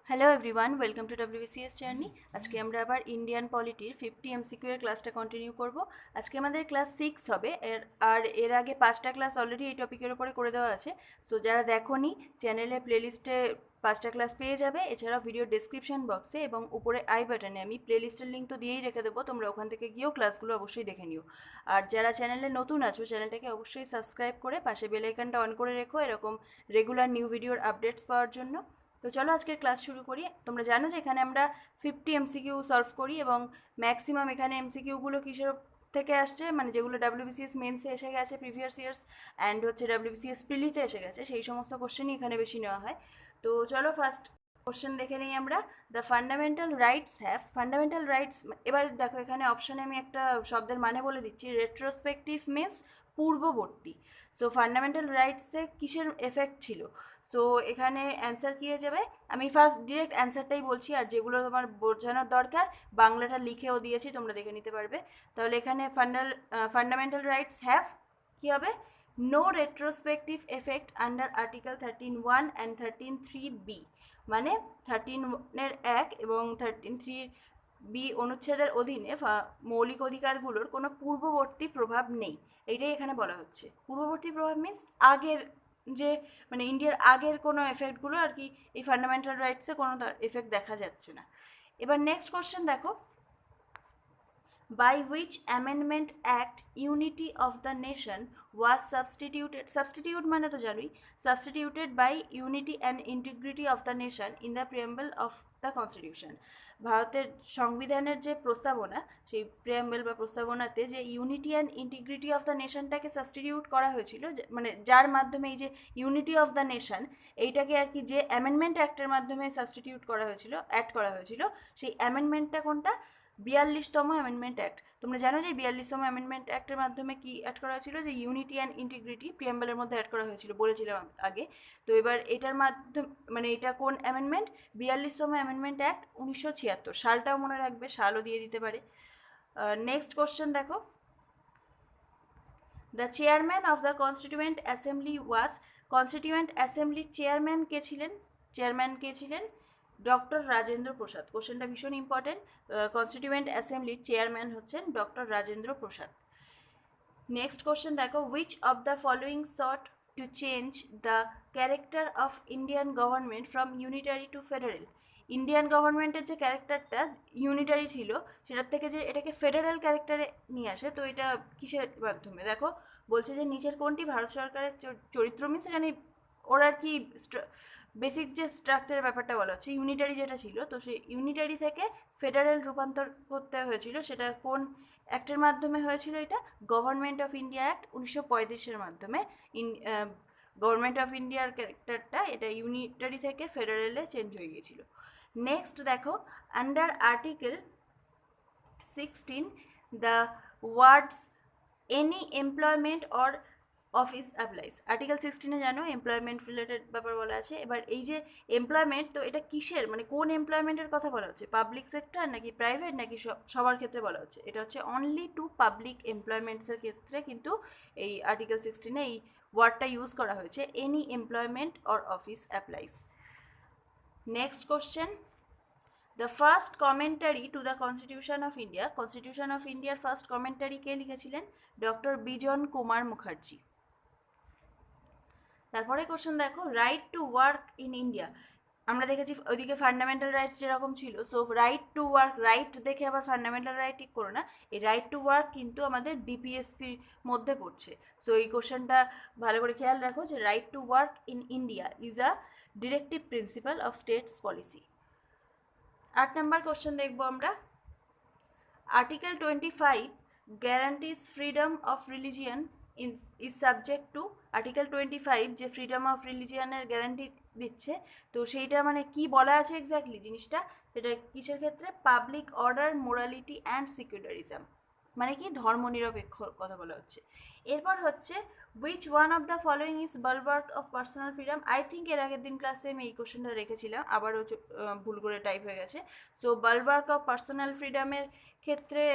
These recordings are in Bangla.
Hello everyone, welcome to WBCS journey. আজকে আমরা আবার ইন্ডিয়ান পলিটির 50 MCQ এর ক্লাসটা কন্টিনিউ করব। আজকে আমাদের ক্লাস 6 হবে। এর আগে 5টা ক্লাস অলরেডি এই টপিকের উপরে করে দেওয়া আছে। সো যারা দেখোনি, চ্যানেলে প্লেলিস্টে 5টা ক্লাস পেয়ে যাবে। এছাড়াও ভিডিও ডেসক্রিপশন বক্সে এবং উপরে আই বাটনে আমি প্লেলিস্টের লিঙ্ক তো দিয়েই রেখে দেবো, তোমরা ওখান থেকে গিয়েও ক্লাসগুলো অবশ্যই দেখে নিও। আর যারা চ্যানেলে নতুন আছো, চ্যানেলটাকে অবশ্যই সাবস্ক্রাইব করে পাশে বেল আইকনটা অন করে রেখো এরকম রেগুলার নিউ ভিডিওর আপডেটস পাওয়ার জন্য। তো চলো আজকের ক্লাস শুরু করি। তোমরা জানো যে এখানে আমরা 50 MCQ সলভ করি এবং ম্যাক্সিমাম এখানে এমসিকিউগুলো কিসের থেকে আসছে, মানে যেগুলো WBCS মেন্সে এসে গেছে প্রিভিয়াস ইয়ার্স অ্যান্ড হচ্ছে WBCS প্রিলিতে এসে গেছে, সেই সমস্ত কোশ্চেনই এখানে বেশি নেওয়া হয়। তো চলো ফার্স্ট কোশ্চেন দেখে নিই আমরা। The fundamental rights have fundamental rights. এবার দেখো এখানে অপশানে আমি একটা শব্দের মানে বলে দিচ্ছি। রেট্রোস্পেকটিভ মিন্স পূর্ববর্তী। সো ফান্ডামেন্টাল রাইটসে কিসের এফেক্ট ছিল? সো এখানে অ্যান্সার কী হয়ে যাবে? আমি ফার্স্ট ডিরেক্ট অ্যান্সারটাই বলছি, আর যেগুলো তোমার বোঝানোর দরকার বাংলাটা লিখেও দিয়েছি, তোমরা দেখে নিতে পারবে। তাহলে এখানে ফান্ডামেন্টাল রাইটস হ্যাভ কী হবে? No retrospective effect under article 13(1) and 13(3)(b। মানে 13(1) এবং 13(3)(b) অনুচ্ছেদের অধীনে মৌলিক অধিকারগুলোর কোনো পূর্ববর্তী প্রভাব নেই, এইটাই এখানে বলা হচ্ছে। পূর্ববর্তী প্রভাব মিন্স আগের যে, মানে ইন্ডিয়ার আগের কোনো এফেক্টগুলো আর কি এই ফান্ডামেন্টাল রাইটসে কোনো তার এফেক্ট দেখা যাচ্ছে না। এবার নেক্সট কোশ্চেন দেখো। by which amendment act unity of the nation was substituted মানে তো জানোই, substituted by unity and integrity of the nation in the preamble of the constitution। ভারতের সংবিধানের যে প্রস্তাবনা, সেই প্রিয়াম্বল বা প্রস্তাবনাতে যে unity and integrity of the নেশনটাকে সাবস্টিটিউট করা হয়েছিল, মানে যার মাধ্যমে এই যে ইউনিটি অফ দ্য নেশন এইটাকে আর কি যে অ্যামেন্ডমেন্ট অ্যাক্টের মাধ্যমে সাবস্টিটিউট করা হয়েছিল, অ্যাড করা হয়েছিল, সেই অ্যামেন্ডমেন্টটা কোনটা? 42তম অ্যামেন্ডমেন্ট অ্যাক্ট। তোমরা জানো যে 42তম অ্যামেন্ডমেন্ট অ্যাক্টের মাধ্যমে কি অ্যাড করা হয়েছিল? যে ইউনিটি অ্যান্ড ইন্টিগ্রিটি প্রিয়াম্বলের মধ্যে অ্যাড করা হয়েছিল, বলেছিলাম আগে। তো এবার এটার মাধ্যমে, মানে এটা কোন অ্যামেন্ডমেন্ট? 42তম অ্যামেন্ডমেন্ট অ্যাক্ট 1976। সালটাও মনে রাখবে, সালও দিয়ে দিতে পারে। নেক্সট কোশ্চেন দেখো। The chairman of the constituent assembly was. Constituent অ্যাসেম্বলির চেয়ারম্যান কে ছিলেন? চেয়ারম্যান কে ছিলেন? ডক্টর রাজেন্দ্র প্রসাদ। কোশ্চেনটা ভীষণ ইম্পর্টেন্ট। কনস্টিটিউয়েন্ট অ্যাসেম্বলির চেয়ারম্যান হচ্ছেন doctor Rajendra Prasad. Next question দেখো। Which of the following sought to change the character of Indian government from unitary to federal. Indian গভর্নমেন্টের যে ক্যারেক্টারটা ইউনিটারি ছিল, সেটার থেকে যে এটাকে ফেডারেল ক্যারেক্টারে নিয়ে আসে, তো এটা কিসের মাধ্যমে? দেখো বলছে যে নিচের কোনটি ভারত সরকারের চরিত্র মিন্স এখানে ওর আর কি বেসিক যে স্ট্রাকচারের ব্যাপারটা বলা হচ্ছে, ইউনিটারি যেটা ছিল, তো সেই ইউনিটারি থেকে ফেডারেল রূপান্তর করতে হয়েছিল, সেটা কোন অ্যাক্টের মাধ্যমে হয়েছিল? এটা গভর্নমেন্ট অফ ইন্ডিয়া অ্যাক্ট 1935-এর মাধ্যমে। গভর্নমেন্ট অফ ইন্ডিয়ার ক্যারেক্টারটা এটা ইউনিটারি থেকে ফেডারেলে চেঞ্জ হয়ে গিয়েছিল। নেক্সট দেখো। Under article 16 the words any employment or office applies. Article 16-এ জানো এমপ্লয়মেন্ট রিলেটেড ব্যাপার বলা আছে। এবার এই যে এমপ্লয়মেন্ট, তো এটা কিসের, মানে কোন এমপ্লয়মেন্টের কথা বলা হচ্ছে? পাবলিক সেক্টর নাকি প্রাইভেট নাকি সবার ক্ষেত্রে বলা হচ্ছে? এটা হচ্ছে অনলি টু পাবলিক এমপ্লয়মেন্টসের ক্ষেত্রে কিন্তু এই আর্টিকেল 16-এ এই ওয়ার্ডটা ইউজ করা হয়েছে, any employment or office applies. Next question. The first commentary to the constitution of India. Constitution of ইন্ডিয়ার ফার্স্ট কমেন্টারি কে লিখেছিলেন? ডক্টর বিজন কুমার মুখার্জি। তারপরে কোশ্চেন দেখো। Right to work in India. আমরা দেখেছি ওইদিকে ফান্ডামেন্টাল রাইটস যেরকম ছিল, so right to work, right দেখে আবার ফান্ডামেন্টাল রাইট ঠিক করো না। এই রাইট টু ওয়ার্ক কিন্তু আমাদের ডিপিএসপির মধ্যে পড়ছে। সো এই কোশ্চেনটা ভালো করে খেয়াল রাখো যে right to work in India is a directive principal of states policy. 8 number question দেখবো আমরা। Article 25 guarantees freedom of religion is subject to. Article 25 যে ফ্রিডম অফ রিলিজিয়ানের গ্যারান্টি দিচ্ছে, তো সেইটা মানে কি বলা আছে এক্স্যাক্টলি জিনিসটা? সেটা কিসের ক্ষেত্রে? Public order, morality and secularism, মানে কি ধর্মনিরপেক্ষ কথা বলা হচ্ছে। এরপর হচ্ছে which one of the following is bulwark of personal freedom. I think এর আগের দিন ক্লাসে আমি এই কোশ্চেনটা রেখেছিলাম, আবারও ভুল করে টাইপ হয়ে গেছে। সো বালওয়ার্ক অফ পার্সোনাল ফ্রিডমের ক্ষেত্রে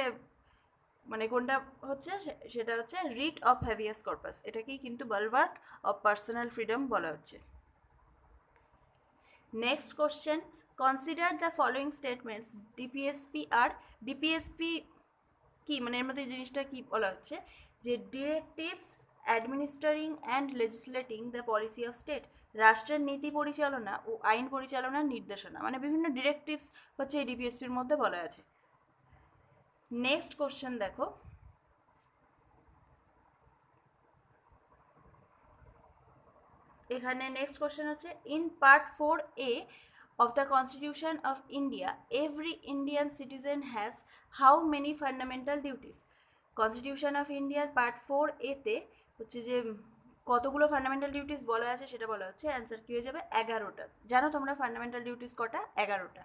মানে কোনটা হচ্ছে? সেটা হচ্ছে রিট অফ হ্যাভিয়াস কর্পাস, এটাকেই কিন্তু বালওয়ার্ক অফ পার্সোনাল ফ্রিডম বলা হচ্ছে। Next question. Consider the following statements DPSP আর ডিপিএসপি কি, মানে এর মধ্যে জিনিসটা কি বলা হচ্ছে যে directives administering and legislating the policy of state, রাষ্ট্রের নীতি পরিচালনা ও আইন পরিচালনার নির্দেশনা, মানে বিভিন্ন ডিরেক্টিভস হচ্ছে এই ডিপিএসপির মধ্যে বলা আছে। নেক্সট কোশ্চেন দেখো, এখানে নেক্সট কোশ্চেন হচ্ছে in part 4A of the Constitution of India, every Indian citizen has how many fundamental duties? Constitution of ইন্ডিয়ার পার্ট 4A তে হচ্ছে যে কতগুলো ফান্ডামেন্টাল ডিউটিস বলা আছে সেটা বলা হচ্ছে। অ্যান্সার কী হয়ে যাবে? 11টা। জানো তোমরা ফান্ডামেন্টাল ডিউটিস কটা? 11টা।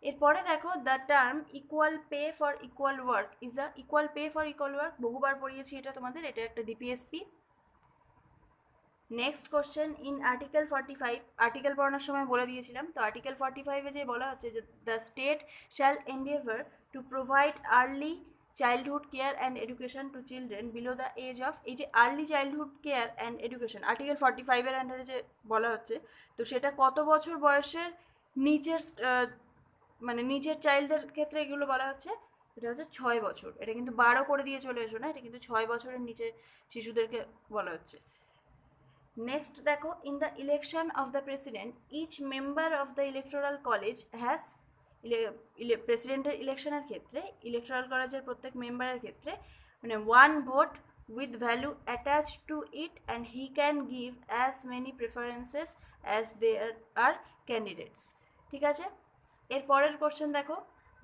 এরপরে দেখো the term equal pay for equal work is a, equal pay for equal work বহুবার পড়িয়েছি এটা তোমাদের, এটা একটা DPSP. Next question in article 45, article পড়ানোর সময় বলে দিয়েছিলাম, তো আর্টিকেল 45-এ যে বলা হচ্ছে যে the state shall endeavour to provide early childhood care and education to children below the age of, এই যে early childhood care and education article 45-এর আন্ডারে যে বলা হচ্ছে, তো সেটা কত বছর বয়সের নিচের মানে নিচের চাইল্ডদের ক্ষেত্রে এগুলো বলা হচ্ছে, এটা হচ্ছে 6 বছর। এটা কিন্তু 12 করে দিয়ে চলে এসো না, এটা কিন্তু 6 বছরের নিচে শিশুদেরকে বলা হচ্ছে। নেক্সট দেখো in the election of the president each member of the electoral college has, প্রেসিডেন্টের ইলেকশনের ক্ষেত্রে ইলেকটোরাল কলেজের প্রত্যেক মেম্বারের ক্ষেত্রে মানে 1 vote with value attach to it and he can give as many preferences as there are candidates. ঠিক আছে, এর পরের কোশ্চেন দেখো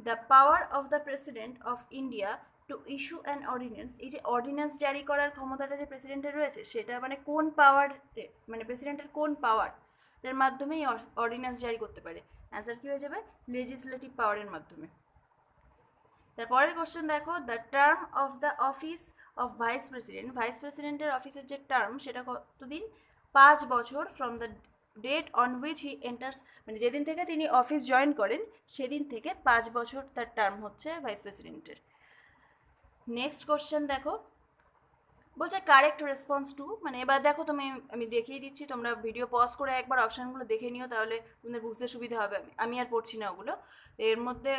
the power of the president of India to issue an ordinance, এই যে অর্ডিন্যান্স জারি করার ক্ষমতাটা যে প্রেসিডেন্টের রয়েছে সেটা মানে কোন পাওয়ার, মানে প্রেসিডেন্টের কোন পাওয়ার এর মাধ্যমেই অর্ডিন্যান্স জারি করতে পারে? অ্যান্সার কী হয়ে যাবে? লেজিসলেটিভ পাওয়ারের মাধ্যমে। তারপরের কোশ্চেন দেখো the term of the office of vice president, vice প্রেসিডেন্টের অফিসের যে টার্ম সেটা কতদিন? 5 বছর from the date on which he enters, মানে যেদিন থেকে তিনি অফিস জয়েন করেন সেদিন থেকে 5 বছর তার টার্ম হচ্ছে ভাইস প্রেসিডেন্টের। নেক্সট কোশ্চেন দেখো বলছে কারেক্ট রেসপন্স টু, মানে এবার দেখো তুমি, আমি দেখিয়ে দিচ্ছি, তোমরা ভিডিও পজ করে একবার অপশানগুলো দেখে নিও, তাহলে তোমাদের বুঝতে সুবিধা হবে। আমি আর পড়ছি না ওগুলো। এর মধ্যে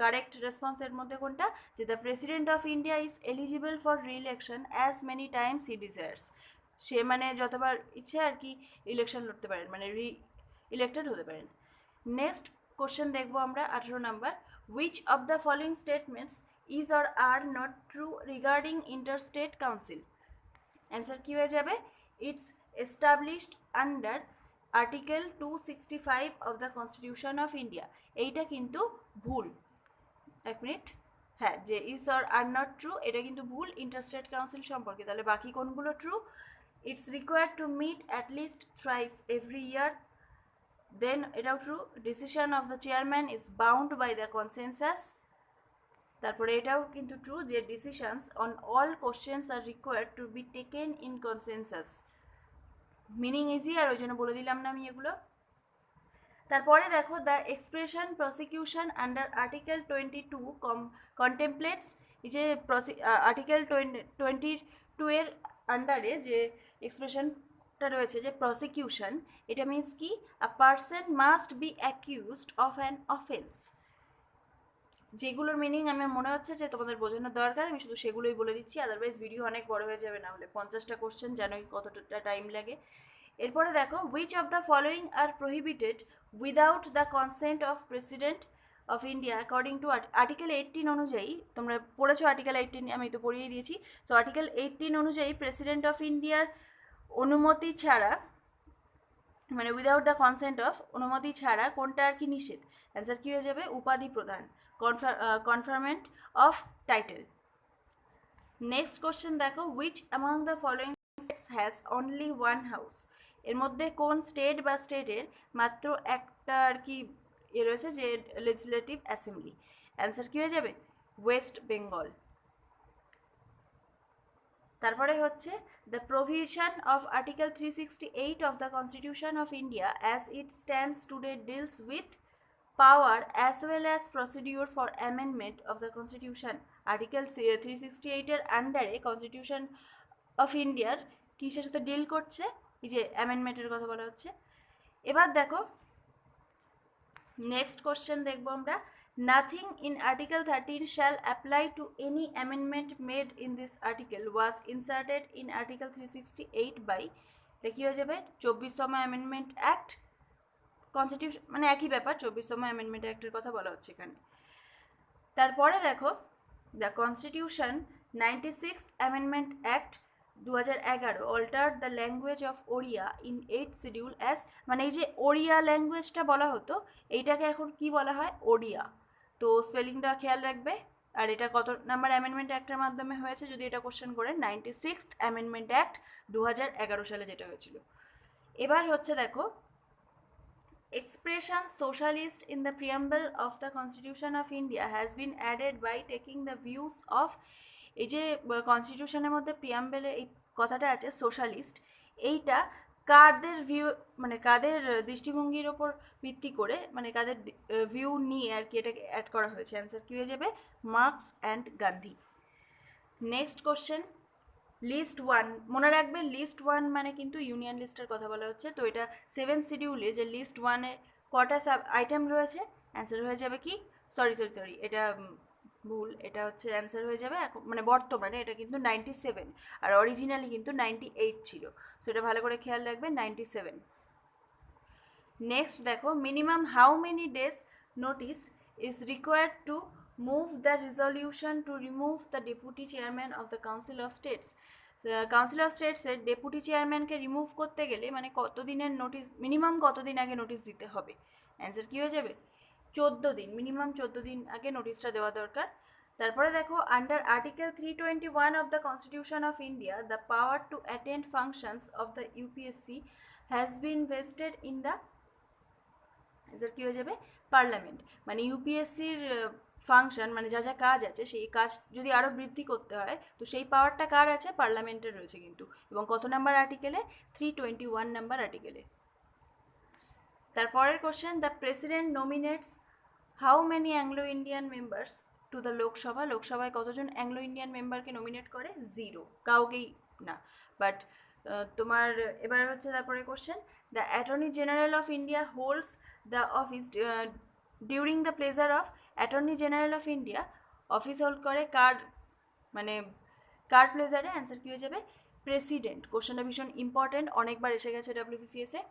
কারেক্ট রেসপন্স এর মধ্যে কোনটা? যে the president of India is eligible for re-election as many times he desires, সে মানে যতবার ইচ্ছে আর কি ইলেকশন লড়তে পারেন, মানে ইলেক্টেড হতে পারেন। নেক্সট কোশ্চেন দেখবো আমরা 18 number, which of the following statements is or are not true regarding interstate council? Answer কী হয়ে যাবে? It's established under article 265 of the constitution of India, এইটা কিন্তু ভুল। এক মিনিট, হ্যাঁ, যে is or are not true এটা কিন্তু ভুল ইন্টারস্টেট কাউন্সিল সম্পর্কে। তাহলে বাকি কোনগুলো true? It's required to meet at least thrice every year, then এটাও true. Decision of the chairman is bound by the consensus, তারপরে এটাও কিন্তু ট্রু যে decisions on all questions are required to be taken in consensus. Meaning easy, আর ওই জন্য বলে দিলাম না আমি এগুলো। তারপরে দেখো the expression prosecution under article 22 contemplates, এই যে আর্টিকেল 22 এর আন্ডারে যে এক্সপ্রেশনটা রয়েছে যে প্রসিকিউশন, এটা মিনস কি? A person must be accused of an offence. যেগুলোর মিনিং আমার মনে হচ্ছে যে তোমাদের বোঝানোর দরকার, আমি শুধু সেগুলোই বলে দিচ্ছি, আদারওয়াইজ ভিডিও অনেক বড় হয়ে যাবে, না হলে 50টা কোশ্চেন, জানোই কতটা টাইম লাগে। এরপরে দেখো which of the following are prohibited without the consent of president of India according to article 18 অনুযায়ী, তোমরা পড়েছো আর্টিকেল 18, আমি তো পড়িয়ে দিয়েছি। তো আর্টিকেল 18 অনুযায়ী প্রেসিডেন্ট অফ ইন্ডিয়ার অনুমতি ছাড়া, মানে উইদাউট দ্য কনসেন্ট অফ, অনুমতি ছাড়া কোনটা আর কি নিষেধ? অ্যান্সার কী হয়ে যাবে? উপাধি প্রদান, কনফারমেন্ট অফ টাইটেল। নেক্সট কোশ্চেন দেখো which among the following states has only one house, এর মধ্যে কোন স্টেট বা স্টেটের মাত্র একটা আর কি রয়েছে যে লেজিসলেটিভ অ্যাসেম্বলি? অ্যান্সার কী হয়ে যাবে? ওয়েস্ট বেঙ্গল। তারপরে হচ্ছে the provision of article 368 of the constitution of India as it stands today deals with power as well as procedure for amendment of the constitution. Article 368-এর আন্ডারে কনস্টিটিউশন অফ ইন্ডিয়ার কিসের সাথে ডিল করছে? এই যে অ্যামেন্ডমেন্টের কথা বলা হচ্ছে। এবার দেখো নেক্সট কোশ্চেন দেখবো আমরা, nothing in article 13 shall apply to any amendment made in this article was inserted in article 368 by, এটা কী হয়ে যাবে 24তম অ্যামেন্ডমেন্ট অ্যাক্ট, কনস্টিটিউশন মানে একই ব্যাপার, 24তম অ্যামেন্ডমেন্ট অ্যাক্টের কথা বলা হচ্ছে এখানে। তারপরে দেখো, the constitution 96th amendment act 2011 altered the language of Odia in 8th schedule as, মানে এই যে ওড়িয়া ল্যাঙ্গুয়েজটা বলা হতো এইটাকে এখন কি বলা হয়, ওড়িয়া। তো স্পেলিংটা খেয়াল রাখবে। আর এটা কত নাম্বার অ্যামেন্ডমেন্ট অ্যাক্টের মাধ্যমে হয়েছে যদি এটা কোশ্চেন করে, 96th অ্যামেন্ডমেন্ট অ্যাক্ট 2011 সালে যেটা হয়েছিল। এবার হচ্ছে দেখো, expression socialist in the preamble of the Constitution of India has been added by taking the views of, এই যে কনস্টিটিউশনের মধ্যে প্রিয়াম্বেলে এই কথাটা আছে সোশ্যালিস্ট, এইটা কাদের ভিউ মানে কাদের দৃষ্টিভঙ্গির ওপর ভিত্তি করে, মানে কাদের ভিউ নিয়ে আর কি এটাকে অ্যাড করা হয়েছে, অ্যান্সার কী হয়ে যাবে Marx and Gandhi. Next question, list 1, মনে রাখবে লিস্ট 1 মানে কিন্তু ইউনিয়ন লিস্টের কথা বলা হচ্ছে। তো এটা 7 শিডিউলে যে লিস্ট 1-এ কটা সাব আইটেম রয়েছে, অ্যান্সার হয়ে যাবে কি, সরি এটা ভুল, এটা হচ্ছে অ্যান্সার হয়ে যাবে মানে বর্তমানে এটা কিন্তু 97, আর অরিজিনালি কিন্তু 98 ছিল। সো এটা ভালো করে খেয়াল রাখবে, 97। নেক্সট দেখো, minimum how many days notice is required to move the resolution to remove the deputy chairman of the council of states. Council of স্টেটসের ডেপুটি চেয়ারম্যানকে রিমুভ করতে গেলে মানে কতদিনের নোটিস, মিনিমাম কতদিন আগে নোটিস দিতে হবে, অ্যান্সার কী হয়ে যাবে 14 দিন, মিনিমাম 14 দিন আগে নোটিশটা দেওয়া দরকার। তারপরে দেখো, under article 321 of the constitution of India the power to attend functions of the UPSC has been vested in the, answer কী হয়ে যাবে পার্লামেন্ট। মানে ইউপিএসসির ফাংশন মানে যা যা কাজ আছে সেই কাজ যদি আরও বৃদ্ধি করতে হয় তো সেই পাওয়ারটা কার আছে, পার্লামেন্টের রয়েছে কিন্তু, এবং কত নাম্বার আর্টিকেলে 321 নাম্বার আর্টিকেলে। তারপরের question, the president nominates how many Anglo Indian members to the Lok Sabha, লোকসভায় কতজন অ্যাংলো ইন্ডিয়ান মেম্বারকে নমিনেট করে, 0, কাউকেই না। বাট তোমার এবার হচ্ছে তারপরে question, the attorney general of India holds the office during the pleasure of, attorney general of India office hold করে কার মানে কার প্লেজারে, অ্যান্সার কী হয়ে যাবে প্রেসিডেন্ট। কোশ্চেনটা ভীষণ ইম্পর্টেন্ট, অনেকবার এসে গেছে ডাব্লিউবিসিএসে।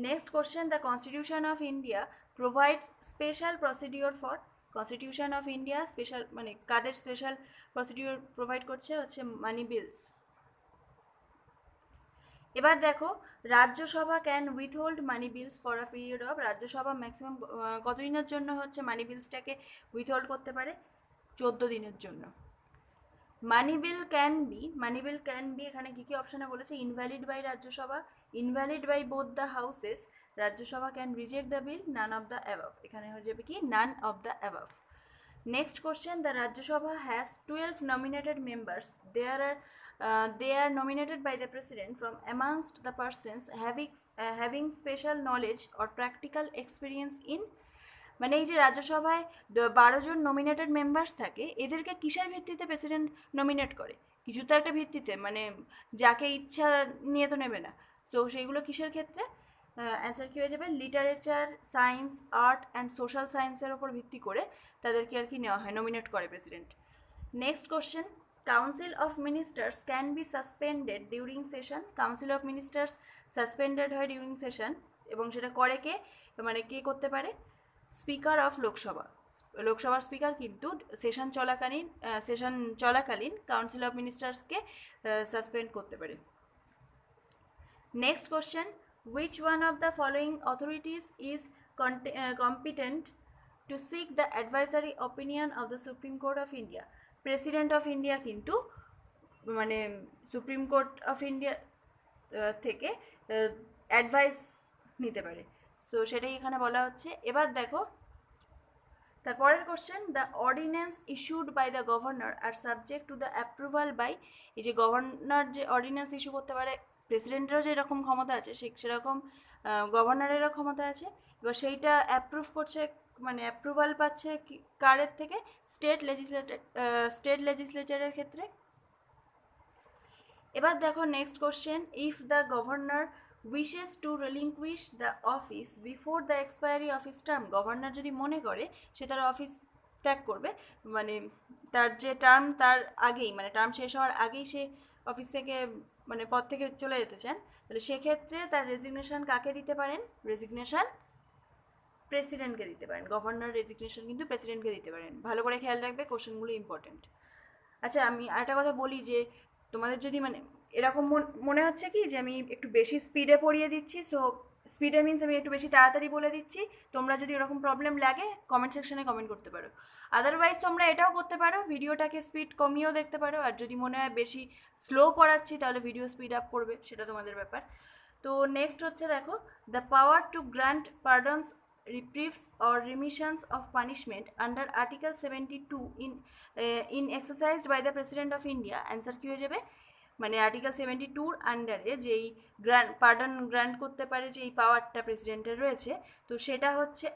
Next question, the constitution of India provides special procedure for, constitution of India special মানে কাদের স্পেশাল প্রসিডিওর প্রোভাইড করছে, হচ্ছে মানি বিলস। এবার দেখো, Rajya Sabha can withhold money bills for a period of, Rajya Sabha maximum কতদিনের জন্য হচ্ছে মানি বিলসটাকে উইথহোল্ড করতে পারে, 14 দিনের জন্য। মানি বিল ক্যান বি এখানে কী কী অপশানে বলেছে, invalid by Rajya Sabha, invalid by both the houses, Rajya Sabha can reject the bill, none of the above, এখানে হয়ে যাবে কি none of the above. Next question, the Rajya Sabha has 12 nominated members. They are nominated by the president from amongst the persons having special knowledge or practical experience in, মানে এই যে রাজ্যসভায় 12 জন নমিনেটেড মেম্বার্স থাকে, এদেরকে কিসের ভিত্তিতে প্রেসিডেন্ট নমিনেট করে, কিছু তো একটা ভিত্তিতে, মানে যাকে ইচ্ছা নিয়ে তো নেবে না। সো সেইগুলো কিসের ক্ষেত্রে, অ্যান্সার কী হয়ে যাবে literature, science, art and social সায়েন্সের ওপর ভিত্তি করে তাদেরকে আর কি নেওয়া হয়, নমিনেট করে president. Next question, council of ministers can be suspended during session, council of ministers suspended হয় ডিউরিং সেশন, এবং সেটা করে কে, মানে কে করতে পারে, স্পিকার অফ লোকসভা, লোকসভার স্পিকার কিন্তু সেশন চলাকালীন কাউন্সিল অফ মিনিস্টার্সকে সাসপেন্ড করতে পারে। Next question, which one of the following authorities is competent to seek the advisory opinion of the Supreme Court of India? President of India কিন্তু মানে সুপ্রিম কোর্ট অফ ইন্ডিয়া থেকে অ্যাডভাইস নিতে পারে, সো সেটাই এখানে বলা হচ্ছে। এবার দেখো তারপরের question, the ordinance issued by the governor are subject to the approval by, এই যে গভর্নর যে অর্ডিন্যান্স ইস্যু করতে পারে, প্রেসিডেন্টেরও যেরকম ক্ষমতা আছে সেরকম গভর্নরেরও ক্ষমতা আছে। এবার সেইটা অ্যাপ্রুভ করছে মানে অ্যাপ্রুভাল পাচ্ছে কারের থেকে, স্টেট লেজিসলেচারের ক্ষেত্রে। এবার দেখো next question, if the governor wishes to relinquish the office before the expiry of his term, governor যদি মনে করে সে তার অফিস ত্যাগ করবে, মানে তার যে টার্ম তার আগেই, মানে টার্ম শেষ হওয়ার আগেই সে অফিস থেকে মানে পদ থেকে চলে যেতে চান, তাহলে সেক্ষেত্রে তার রেজিগনেশন কাকে দিতে পারেন? রেজিগনেশন প্রেসিডেন্টকে দিতে পারেন। গভর্নর রেজিগনেশন কিন্তু প্রেসিডেন্টকে দিতে পারেন। ভালো করে খেয়াল রাখবে, কোশ্চেনগুলো ইম্পর্টেন্ট। আচ্ছা, আমি আরেকটা কথা বলি যে তোমাদের যদি মানে এরকম মনে হচ্ছে কি যে আমি একটু বেশি স্পিডে পড়িয়ে দিচ্ছি, সো স্পিডে মিনস আমি একটু বেশি তাড়াতাড়ি বলে দিচ্ছি, তোমরা যদি এরকম প্রবলেম লাগে কমেন্ট সেকশনে কমেন্ট করতে পারো। আদারওয়াইজ তোমরা এটাও করতে পারো, ভিডিওটাকে স্পিড কমিয়েও দেখতে পারো, আর যদি মনে হয় বেশি স্লো পড়াচ্ছি তাহলে ভিডিও স্পিড আপ করবে, সেটা তোমাদের ব্যাপার। তো নেক্সট হচ্ছে দেখো, the power to grant pardons, reprieves or remissions of punishment under Article 72 in exercised by the President of India। Answer কী হয়ে যাবে? মানে আর্টিকেল 72 আন্ডারে যেই পার্ডন গ্রান্ট করতে পারে, যে এই পাওয়ারটা প্রেসিডেন্টের রয়েছে, তো সেটা হচ্ছে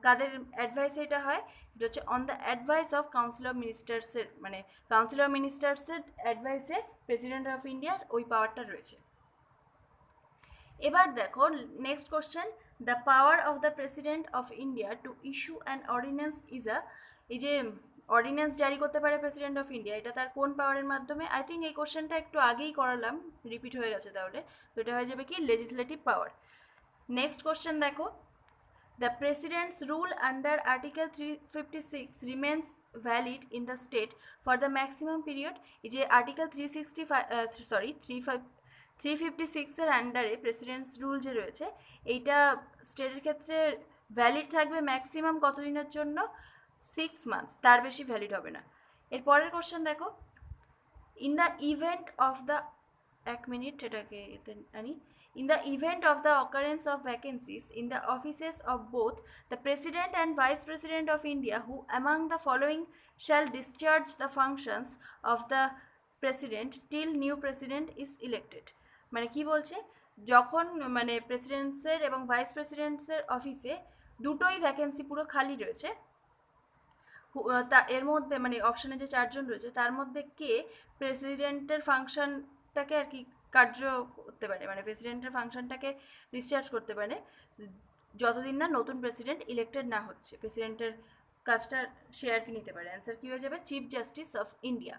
কাদের অ্যাডভাইসে এটা হয়? এটা হচ্ছে on the advice of council of মিনিস্টার্সের, মানে কাউন্সিল অফ মিনিস্টার্সের অ্যাডভাইসে প্রেসিডেন্ট অফ ইন্ডিয়ার ওই পাওয়ারটা রয়েছে। এবার দেখো next question, the power of the president of India to issue an ordinance is a, এই যে অর্ডিন্যান্স জারি করতে পারে প্রেসিডেন্ট অফ ইন্ডিয়া, এটা তার কোন পাওয়ারের মাধ্যমে? আই থিঙ্ক এই কোশ্চেনটা একটু আগেই করালাম, রিপিট হয়ে গেছে, তাহলে তো এটা হয়ে যাবে কি লেজিসলেটিভ পাওয়ার। নেক্সট কোশ্চেন দেখো, the presidents rule under article 356 remains valid in the state for the maximum period. এই যে আর্টিকেল 356-এর আন্ডারে প্রেসিডেন্টস রুল যে রয়েছে, এইটা স্টেটের ক্ষেত্রে ভ্যালিড থাকবে ম্যাক্সিমাম কতদিনের জন্য? 6 মান্থস, তার বেশি ভ্যালিড হবে না। এর পরের কোশ্চেন দেখো, in the event of the, এক মিনিট এটাকে এতে আনি, in the event of the occurrence of vacancies in the offices of both the President and Vice President of India, who among the following shall discharge the functions of the President till new President is elected? মানে কি বলছে, যখন মানে প্রেসিডেন্টসের এবং ভাইস প্রেসিডেন্টসের অফিসে দুটোই ভ্যাকেন্সি পুরো খালি রয়েছে, তা এর মধ্যে মানে অপশানে যে 4 জন রয়েছে তার মধ্যে কে প্রেসিডেন্টের ফাংশনটাকে আর কি কার্য করতে পারে, মানে প্রেসিডেন্টের ফাংশনটাকে ডিসচার্জ করতে পারে যতদিন না নতুন প্রেসিডেন্ট ইলেক্টেড না হচ্ছে, প্রেসিডেন্টের কাজটা সে আর কি নিতে পারে। অ্যান্সার কী হয়ে যাবে? Chief justice of India.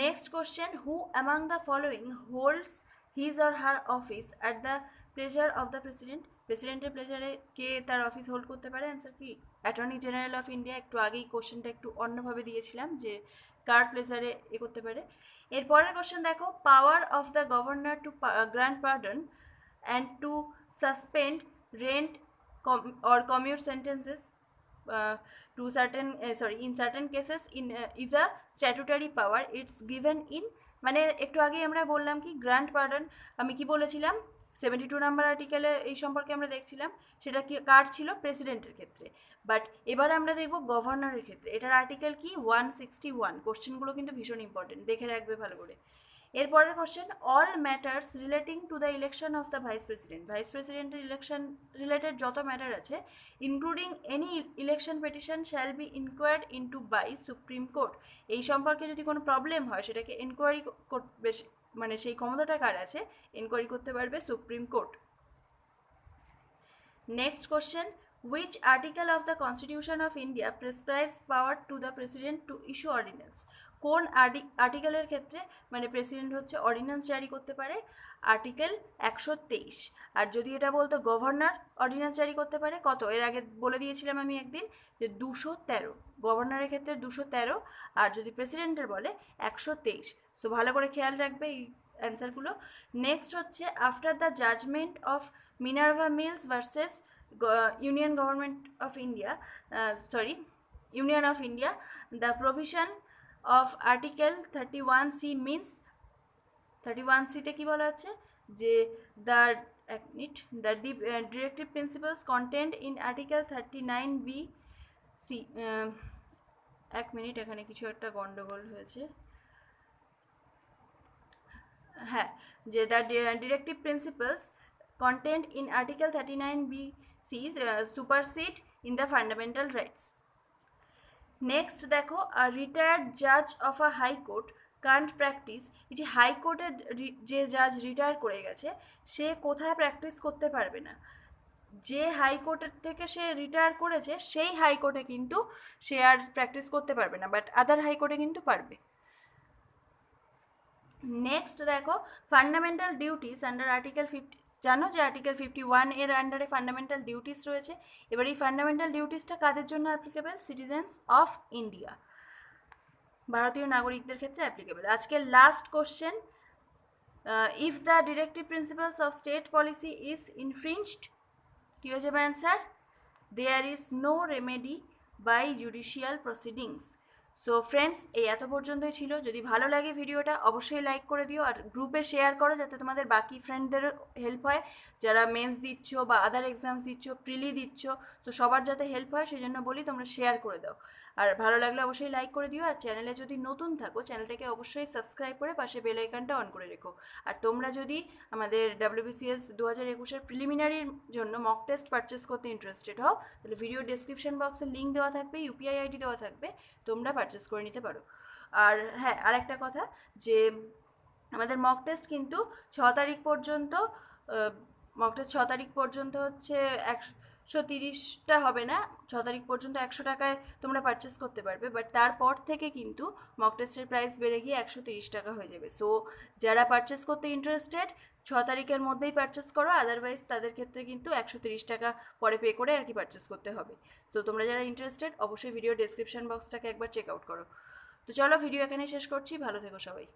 Next question, who among the following holds his or her office at the pleasure of the president? প্রেসিডেন্টের প্লেজারে কে তার অফিস হোল্ড করতে পারে? অ্যান্সার কি? Attorney general of India. একটু আগেই কোশ্চেনটা একটু অন্যভাবে দিয়েছিলাম যে কার প্লেজারে এ করতে পারে। এরপরের কোশ্চেন দেখো, power of the governor to grant pardon and to suspend remit or commute sentences to certain in certain cases is a statutory power. It's given in, মানে একটু আগেই আমরা বললাম কি গ্র্যান্ট পার্ডন, আমি কি বলেছিলাম 72 নাম্বার আর্টিকেলে এই সম্পর্কে আমরা দেখছিলাম, সেটা কি কার ছিল? প্রেসিডেন্টের ক্ষেত্রে। বাট এবার আমরা দেখব গভর্নরের ক্ষেত্রে, এটার আর্টিকেল কি 161। কোশ্চেনগুলো কিন্তু ভীষণ ইম্পর্টেন্ট, দেখে রাখবে ভালো করে। এরপরের question, all matters relating to the election of the vice president, vice প্রেসিডেন্টের ইলেকশন রিলেটেড যত ম্যাটার আছে including any election petition shall be inquired into by supreme court. এই সম্পর্কে যদি কোনো প্রবলেম হয় সেটাকে এনকোয়ারি করবে, মানে সেই ক্ষমতাটা কার আছে? এনকোয়ারি করতে পারবে supreme court. Next question, which article of the Constitution of India prescribes power to the President to issue ordinance? কোন আর্টিকেলের ক্ষেত্রে মানে প্রেসিডেন্ট হচ্ছে অর্ডিন্যান্স জারি করতে পারে? আর্টিকেল 123। আর যদি এটা বলতো গভর্নর অর্ডিন্যান্স জারি করতে পারে কত, এর আগে বলে দিয়েছিলাম আমি একদিন যে 213, গভর্নরের ক্ষেত্রে 213, আর যদি প্রেসিডেন্টের বলে 123। সো ভালো করে খেয়াল রাখবে এই অ্যান্সারগুলো। নেক্সট হচ্ছে, after the judgment of Minerva Mills versus Union Government of India, Union of India, the provision of Article 31C means, 31C তে কি বলা হচ্ছে যে the directive principles contained in Article 39B(c), এক মিনিট এখানে কিছু একটা গন্ডগোল হয়েছে, হ্যাঁ, যে the directive principles contained in Article 39B(c) supersede in the fundamental rights. Next দেখো, a retired judge of a high court can't practice, এই যে হাইকোর্টের যে জাজ রিটায়ার করে গেছে সে কোথায় প্র্যাকটিস করতে পারবে না, যে হাইকোর্টের থেকে সে রিটায়ার করেছে সেই হাইকোর্টে কিন্তু সে আর প্র্যাকটিস করতে পারবে না, বাট আদার হাইকোর্টে কিন্তু পারবে। নেক্সট দেখো, ফান্ডামেন্টাল ডিউটিস আন্ডার আর্টিকেল 50, জানো যে আর্টিকেল 51 এর আন্ডারে ফান্ডামেন্টাল ডিউটিস রয়েছে। এবার এই ফান্ডামেন্টাল ডিউটিসটা কাদের জন্য অ্যাপ্লিকেবল? সিটিজেন্স অফ ইন্ডিয়া, ভারতীয় নাগরিকদের ক্ষেত্রে অ্যাপ্লিকেবল। আজকের last question, if the directive principles of state policy is infringed, কী হয়ে যাবে answer? There is no remedy by judicial proceedings. So friends, এই এত পর্যন্তই ছিল। যদি ভালো লাগে ভিডিওটা অবশ্যই লাইক করে দিও, আর গ্রুপে শেয়ার করো যাতে তোমাদের বাকি ফ্রেন্ডদেরও হেল্প হয়, যারা মেন্স দিচ্ছ বা আদার এক্সামস দিচ্ছ, প্রিলি দিচ্ছ, তো সবার যাতে হেল্প হয় সেই জন্য বলি তোমরা শেয়ার করে দাও। আর ভালো লাগলে অবশ্যই লাইক করে দিও, আর চ্যানেলে যদি নতুন থাকো চ্যানেলটাকে অবশ্যই সাবস্ক্রাইব করে পাশে বেল আইকনটা অন করে রেখো। আর তোমরা যদি আমাদের WBCS 2021-এর প্রিলিমিনারির জন্য মক টেস্ট পারচেস করতে ইন্টারেস্টেড হও, তাহলে ভিডিও ডেসক্রিপশন বক্সে লিঙ্ক দেওয়া থাকবে, ইউপিআই আইডি দেওয়া থাকবে, তোমরা পারচেস করে নিতে পারো। আর হ্যাঁ, আরেকটা কথা, যে আমাদের মক টেস্ট কিন্তু 6 তারিখ পর্যন্ত, মক টেস্ট 6 তারিখ পর্যন্ত হচ্ছে 130টা হবে না, 6 তারিখ পর্যন্ত 100 টাকায় তোমরা পারচেস করতে পারবে, বাট তারপর থেকে কিন্তু মক টেস্টের প্রাইস বেড়ে গিয়ে 130 টাকা হয়ে যাবে। সো যারা পারচেস করতে ইন্টারেস্টেড 6 তারিখের মধ্যেই পারচেস করো, আদারওয়াইজ তাদের ক্ষেত্রে কিন্তু 130 টাকা পরে পে করে আর কি পারচেস করতে হবে। সো তোমরা যারা ইন্টারেস্টেড অবশ্যই ভিডিও ডেসক্রিপশন বক্সটাকে একবার চেক আউট করো। তো চলো ভিডিও এখানেই শেষ করছি, ভালো থেকো সবাই।